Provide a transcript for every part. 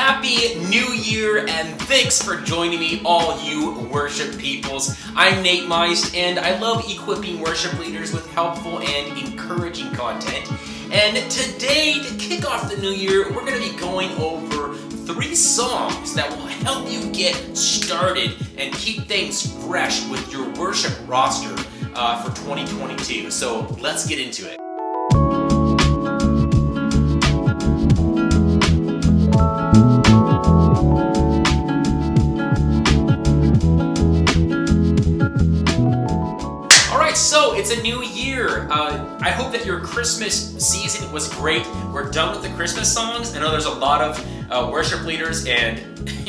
Happy New Year, and thanks for joining me, all you worship peoples. I'm Nate Meist, and I love equipping worship leaders with helpful and encouraging content. And today, to kick off the new year, we're going to be going over 3 songs that will help you get started and keep things fresh with your worship roster for 2022. So let's get into it. So it's a new year. I hope that your Christmas season was great. We're done with the Christmas songs. I know there's a lot of worship leaders and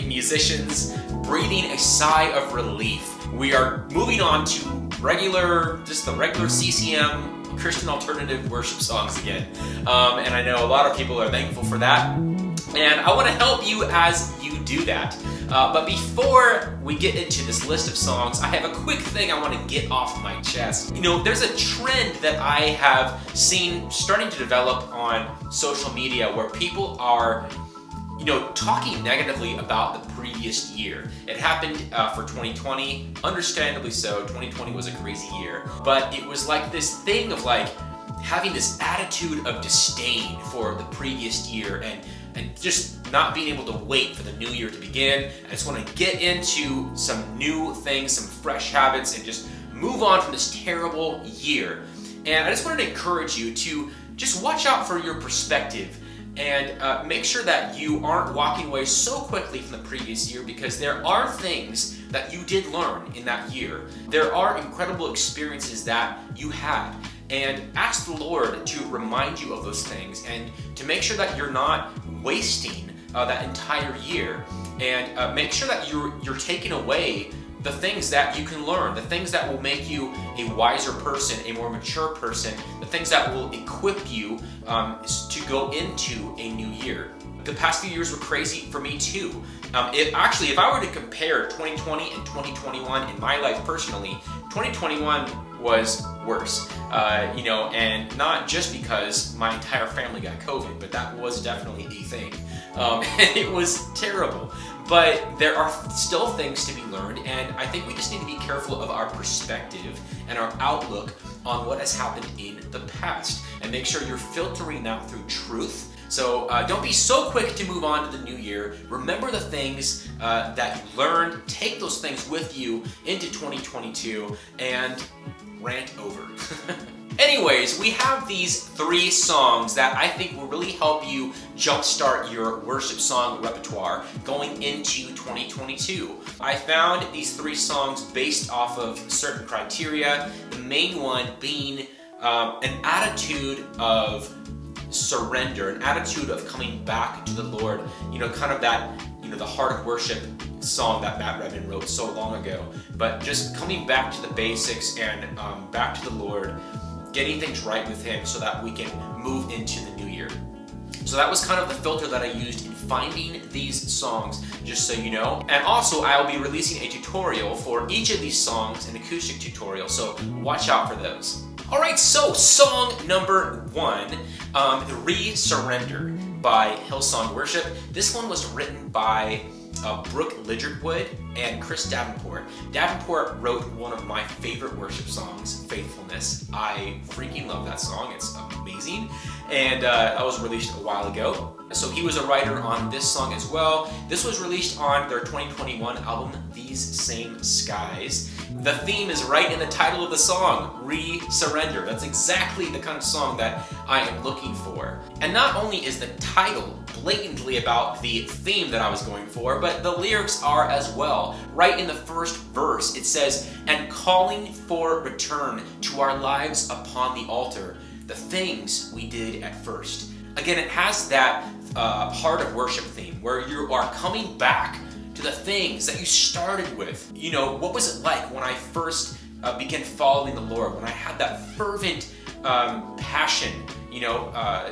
musicians breathing a sigh of relief. We are moving on to the regular CCM Christian alternative worship songs again. And I know a lot of people are thankful for that. And I want to help you as you do that. But before we get into this list of songs, I have a quick thing I want to get off my chest. You know, there's a trend that I have seen starting to develop on social media where people are, talking negatively about the previous year. It happened for 2020, understandably so. 2020 was a crazy year. But it was like this thing of having this attitude of disdain for the previous year and just not being able to wait for the new year to begin. I just want to get into some new things, some fresh habits, and just move on from this terrible year. And I just wanted to encourage you to just watch out for your perspective and make sure that you aren't walking away so quickly from the previous year, because there are things that you did learn in that year. There are incredible experiences that you had. And ask the Lord to remind you of those things and to make sure that you're not wasting that entire year. And make sure that you're taking away the things that you can learn, the things that will make you a wiser person, a more mature person, the things that will equip you to go into a new year. The past few years were crazy for me too. If I were to compare 2020 and 2021 in my life personally, 2021 was worse, and not just because my entire family got COVID, but that was definitely a thing. It was terrible, but there are still things to be learned, and I think we just need to be careful of our perspective and our outlook on what has happened in the past, and make sure you're filtering that through truth. So don't be so quick to move on to the new year. Remember the things that you learned. Take those things with you into 2022 and rant over. Anyways, we have these 3 songs that I think will really help you jumpstart your worship song repertoire going into 2022. I found these 3 songs based off of certain criteria, the main one being an attitude of surrender, an attitude of coming back to the Lord, kind of that, the heart of worship song that Matt Redman wrote so long ago, but just coming back to the basics and back to the Lord, getting things right with Him so that we can move into the new year. So that was kind of the filter that I used in finding these songs, just so you know. And also, I'll be releasing a tutorial for each of these songs, an acoustic tutorial, so watch out for those. Alright, so song number 1, Re-Surrender by Hillsong Worship. This one was written by Brooke Lidgerwood and Chris Davenport. Davenport wrote one of my favorite worship songs, Faithfulness. I freaking love that song. It's amazing. And that was released a while ago. So he was a writer on this song as well. This was released on their 2021 album, These Same Skies. The theme is right in the title of the song, Re-Surrender. That's exactly the kind of song that I am looking for. And not only is the title blatantly about the theme that I was going for, but the lyrics are as well. Right in the first verse, it says, "And calling for return to our lives upon the altar, the things we did at first." Again, it has that heart of worship theme where you are coming back to the things that you started with. What was it like when I first began following the Lord, when I had that fervent passion,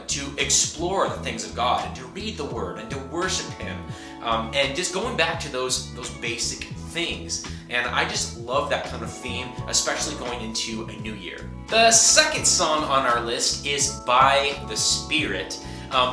to explore the things of God and to read the Word and to worship Him, and just going back to those basic things. And I just love that kind of theme, especially going into a new year. The second song on our list is By the Spirit.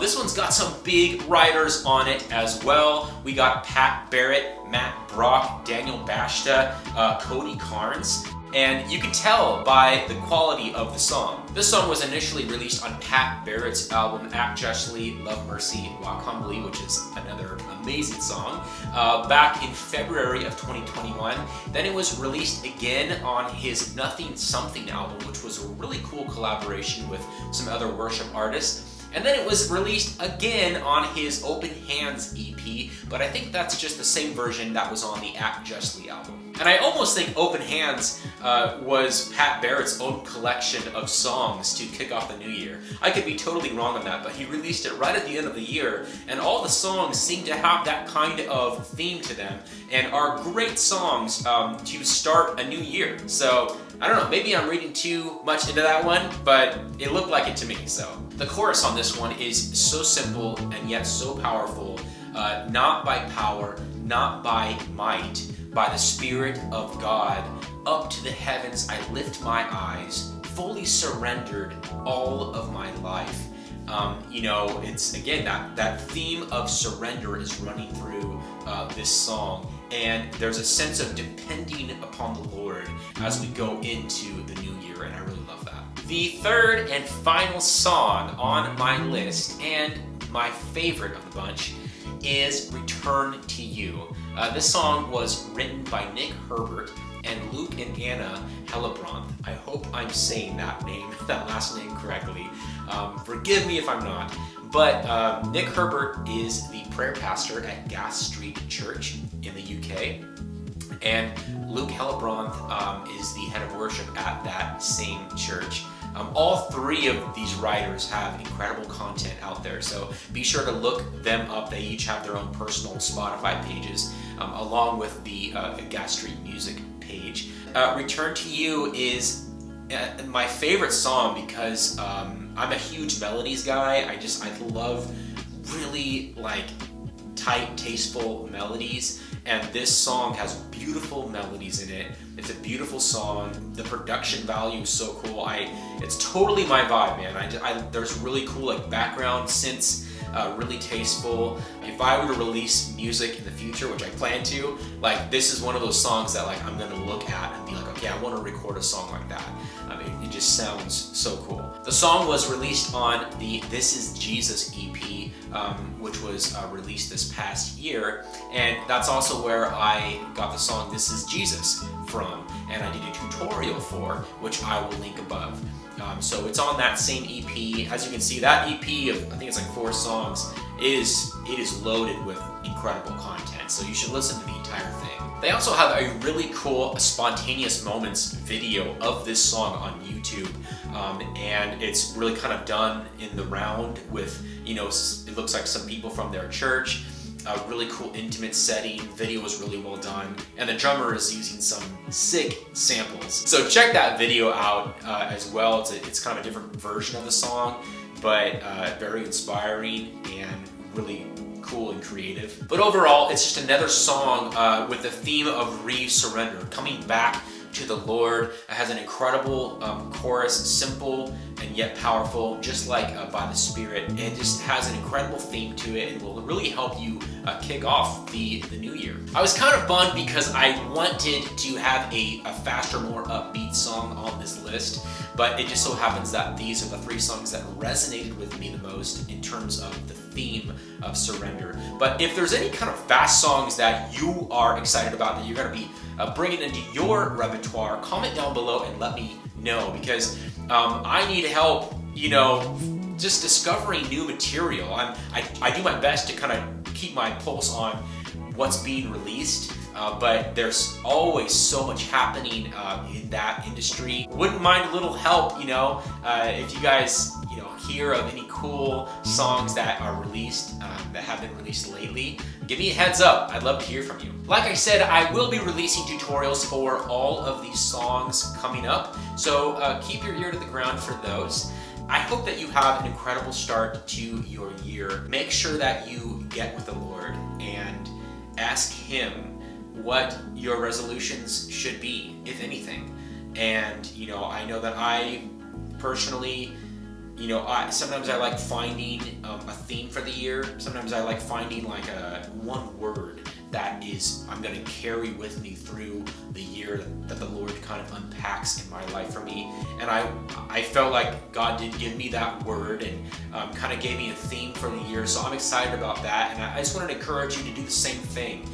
This one's got some big writers on it as well. We got Pat Barrett, Matt Brock, Daniel Bashta, Cody Carnes. And you can tell by the quality of the song. This song was initially released on Pat Barrett's album Act Justly, Love Mercy, Walk Humbly, which is another amazing song, back in February of 2021. Then it was released again on his Nothing Something album, which was a really cool collaboration with some other worship artists. And then it was released again on his Open Hands EP, but I think that's just the same version that was on the Act Justly album. And I almost think Open Hands was Pat Barrett's own collection of songs to kick off the new year. I could be totally wrong on that, but he released it right at the end of the year, and all the songs seem to have that kind of theme to them, and are great songs to start a new year. So, I don't know, maybe I'm reading too much into that one, but it looked like it to me, so. The chorus on this one is so simple and yet so powerful. Not by power, not by might, by the Spirit of God. Up to the heavens I lift my eyes, fully surrendered all of my life. It's again that theme of surrender is running through this song, and there's a sense of depending upon the Lord as we go into the new year, and I really love that. The third and final song on my list, and my favorite of the bunch, is Return to You. This song was written by Nick Herbert and Luke and Anna Hellebrandt. I hope I'm saying that last name correctly. Forgive me if I'm not. But Nick Herbert is the prayer pastor at Gas Street Church in the UK. And Luke Hellebrandt is the head of worship at that same church. All three of these writers have incredible content out there, so be sure to look them up. They each have their own personal Spotify pages, along with the Gas Street Music page. Return to You is my favorite song because I'm a huge melodies guy. I love really tight, tasteful melodies, and this song has beautiful melodies in it. It's a beautiful song. The production value is so cool. It's totally my vibe, man. There's really cool background synths, really tasteful. If I were to release music in the future, which I plan to, this is one of those songs that I'm gonna look at and be like, okay, I want to record a song like that. It just sounds so cool. The song was released on the This Is Jesus EP, which was released this past year, and that's also where I got the song This Is Jesus from, and I did a tutorial for, which I will link above. So it's on that same EP. As you can see, that EP of, I think it's 4 songs, it is loaded with incredible content, so you should listen to the entire thing. They also have a really cool Spontaneous Moments video of this song on YouTube, and it's really kind of done in the round with, it looks like some people from their church. A really cool intimate setting. Video was really well done, and the drummer is using some sick samples. So check that video out as well. It's kind of a different version of the song, but very inspiring and really cool and creative. But overall, it's just another song with the theme of re-surrender, coming back to the Lord. It has an incredible chorus, simple and yet powerful, just like By the Spirit. It just has an incredible theme to it and will really help you kick off the new year. I was kind of bummed because I wanted to have a faster, more upbeat song on this list, but it just so happens that these are the 3 songs that resonated with me the most in terms of the theme of surrender. But if there's any kind of fast songs that you are excited about that you're going to be bringing into your repertoire, comment down below and let me know, because I need help, just discovering new material. I do my best to kind of keep my pulse on what's being released, but there's always so much happening in that industry. Wouldn't mind a little help, if you guys, hear of any cool songs that are released, that have been released lately, give me a heads up. I'd love to hear from you. Like I said, I will be releasing tutorials for all of these songs coming up, so keep your ear to the ground for those. I hope that you have an incredible start to your year. Make sure that you get with the Lord and ask Him what your resolutions should be, if anything. And, I know that I personally Sometimes I like finding a theme for the year. Sometimes I like finding like one word that I'm going to carry with me through the year that the Lord kind of unpacks in my life for me. And I felt like God did give me that word and kind of gave me a theme for the year. So I'm excited about that. And I just wanted to encourage you to do the same thing.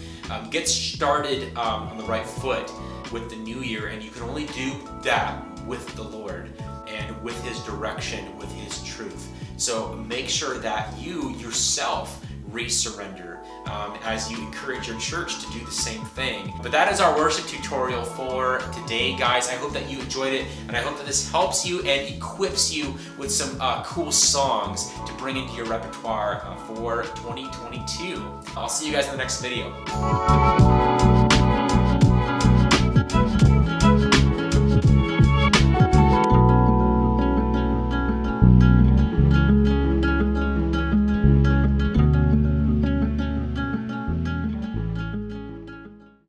Get started on the right foot with the new year, and you can only do that with the Lord and with His direction, with His truth. So make sure that you yourself resurrender as you encourage your church to do the same thing. But that is our worship tutorial for today, guys. I hope that you enjoyed it, and I hope that this helps you and equips you with some cool songs to bring into your repertoire for 2022. I'll see you guys in the next video.